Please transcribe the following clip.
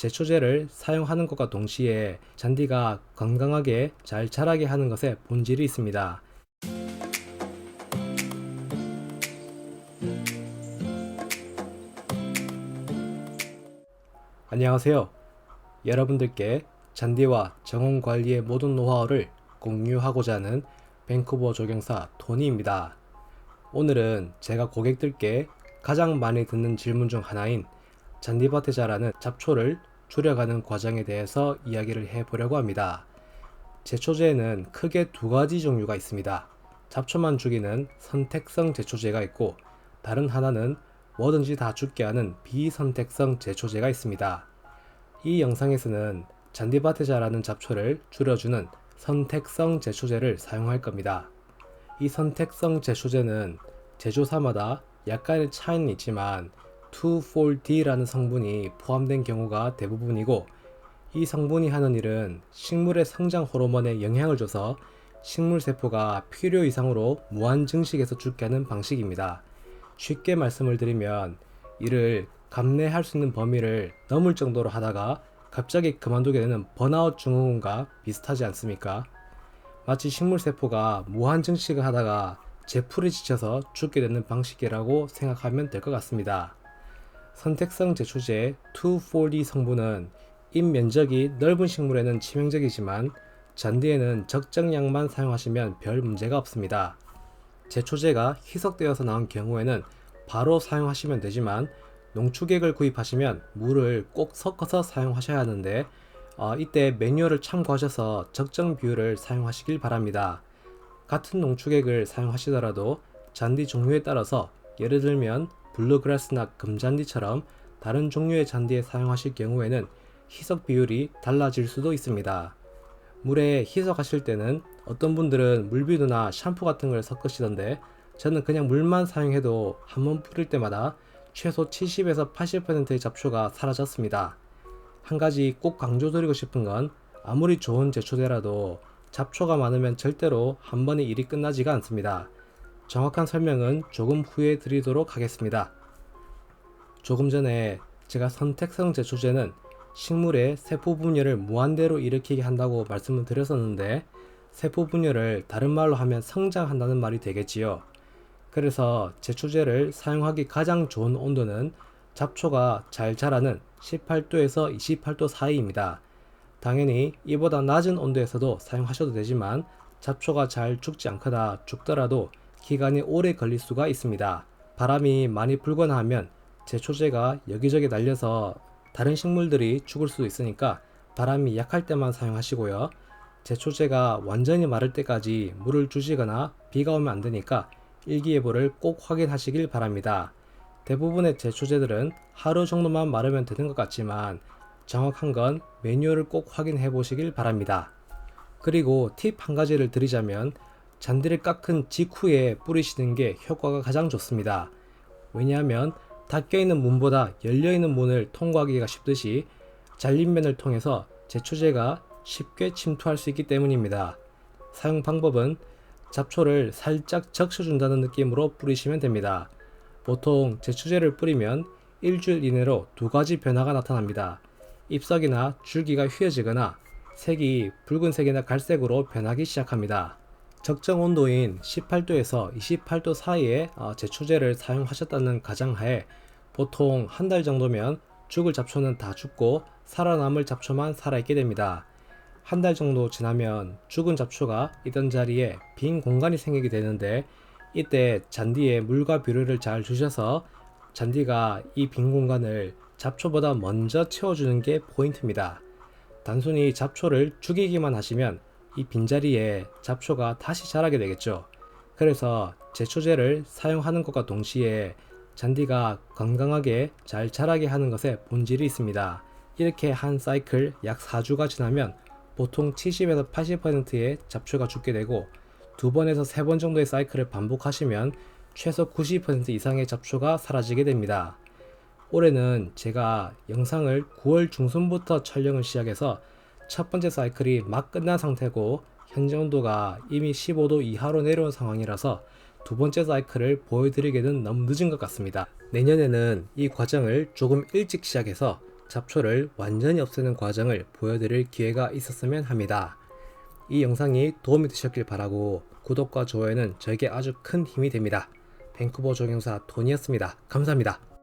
제초제를 사용하는 것과 동시에 잔디가 건강하게 잘 자라게 하는 것에 본질이 있습니다. 안녕하세요. 여러분들께 잔디와 정원 관리의 모든 노하우를 공유하고자 하는 밴쿠버 조경사 토니입니다. 오늘은 제가 고객들께 가장 많이 듣는 질문 중 하나인 잔디밭에 자라는 잡초를 줄여가는 과정에 대해서 이야기를 해보려고 합니다. 제초제에는 크게 두 가지 종류가 있습니다. 잡초만 죽이는 선택성 제초제가 있고, 다른 하나는 뭐든지 다 죽게 하는 비선택성 제초제가 있습니다. 이 영상에서는 잔디밭에 자라는 잡초를 줄여주는 선택성 제초제를 사용할 겁니다. 이 선택성 제초제는 제조사마다 약간의 차이는 있지만 2,4-D라는 성분이 포함된 경우가 대부분이고, 이 성분이 하는 일은 식물의 성장 호르몬에 영향을 줘서 식물 세포가 필요 이상으로 무한 증식해서 죽게 하는 방식입니다. 쉽게 말씀을 드리면 이를 감내할 수 있는 범위를 넘을 정도로 하다가 갑자기 그만두게 되는 번아웃 증후군과 비슷하지 않습니까? 마치 식물 세포가 무한 증식을 하다가 제풀이 지쳐서 죽게 되는 방식이라고 생각하면 될 것 같습니다. 선택성 제초제의 2,4-D 성분은 잎 면적이 넓은 식물에는 치명적이지만 잔디에는 적정량만 사용하시면 별 문제가 없습니다. 제초제가 희석되어서 나온 경우에는 바로 사용하시면 되지만, 농축액을 구입하시면 물을 꼭 섞어서 사용하셔야 하는데 이때 매뉴얼을 참고하셔서 적정 비율을 사용하시길 바랍니다. 같은 농축액을 사용하시더라도 잔디 종류에 따라서, 예를 들면 블루그라스나 금잔디처럼 다른 종류의 잔디에 사용하실 경우에는 희석 비율이 달라질 수도 있습니다. 물에 희석하실 때는 어떤 분들은 물비누나 샴푸 같은 걸 섞으시던데, 저는 그냥 물만 사용해도 한 번 뿌릴 때마다 최소 70에서 80%의 잡초가 사라졌습니다. 한 가지 꼭 강조드리고 싶은 건, 아무리 좋은 제초제라도 잡초가 많으면 절대로 한 번에 일이 끝나지가 않습니다. 정확한 설명은 조금 후에 드리도록 하겠습니다. 조금 전에 제가 선택성 제초제는 식물의 세포 분열을 무한대로 일으키게 한다고 말씀을 드렸었는데, 세포 분열을 다른 말로 하면 성장한다는 말이 되겠지요. 그래서 제초제를 사용하기 가장 좋은 온도는 잡초가 잘 자라는 18도에서 28도 사이입니다. 당연히 이보다 낮은 온도에서도 사용하셔도 되지만, 잡초가 잘 죽지 않거나 죽더라도 기간이 오래 걸릴 수가 있습니다. 바람이 많이 불거나 하면 제초제가 여기저기 날려서 다른 식물들이 죽을 수도 있으니까 바람이 약할 때만 사용하시고요. 제초제가 완전히 마를 때까지 물을 주시거나 비가 오면 안 되니까 일기예보를 꼭 확인하시길 바랍니다. 대부분의 제초제들은 하루 정도만 마르면 되는 것 같지만, 정확한 건 매뉴얼을 꼭 확인해 보시길 바랍니다. 그리고 팁 한 가지를 드리자면, 잔디를 깎은 직후에 뿌리시는 게 효과가 가장 좋습니다. 왜냐하면 닫혀있는 문보다 열려있는 문을 통과하기가 쉽듯이 잘린 면을 통해서 제초제가 쉽게 침투할 수 있기 때문입니다. 사용 방법은 잡초를 살짝 적셔준다는 느낌으로 뿌리시면 됩니다. 보통 제초제를 뿌리면 일주일 이내로 두 가지 변화가 나타납니다. 잎사귀나 줄기가 휘어지거나 색이 붉은색이나 갈색으로 변하기 시작합니다. 적정 온도인 18도에서 28도 사이에 제초제를 사용하셨다는 가정하에 보통 한 달 정도면 죽을 잡초는 다 죽고 살아남을 잡초만 살아있게 됩니다. 한 달 정도 지나면 죽은 잡초가 있던 자리에 빈 공간이 생기게 되는데, 이때 잔디에 물과 비료를 잘 주셔서 잔디가 이 빈 공간을 잡초보다 먼저 채워주는 게 포인트입니다. 단순히 잡초를 죽이기만 하시면 이 빈자리에 잡초가 다시 자라게 되겠죠. 그래서 제초제를 사용하는 것과 동시에 잔디가 건강하게 잘 자라게 하는 것에 본질이 있습니다. 이렇게 한 사이클 약 4주가 지나면 보통 70에서 80%의 잡초가 죽게 되고, 2번에서 3번 정도의 사이클을 반복하시면 최소 90% 이상의 잡초가 사라지게 됩니다. 올해는 제가 영상을 9월 중순부터 촬영을 시작해서 첫 번째 사이클이 막 끝난 상태고, 현재 온도가 이미 15도 이하로 내려온 상황이라서 두 번째 사이클을 보여드리기는 너무 늦은 것 같습니다. 내년에는 이 과정을 조금 일찍 시작해서 잡초를 완전히 없애는 과정을 보여드릴 기회가 있었으면 합니다. 이 영상이 도움이 되셨길 바라고 구독과 좋아요는 저에게 아주 큰 힘이 됩니다. 밴쿠버 조경사 토니였습니다. 감사합니다.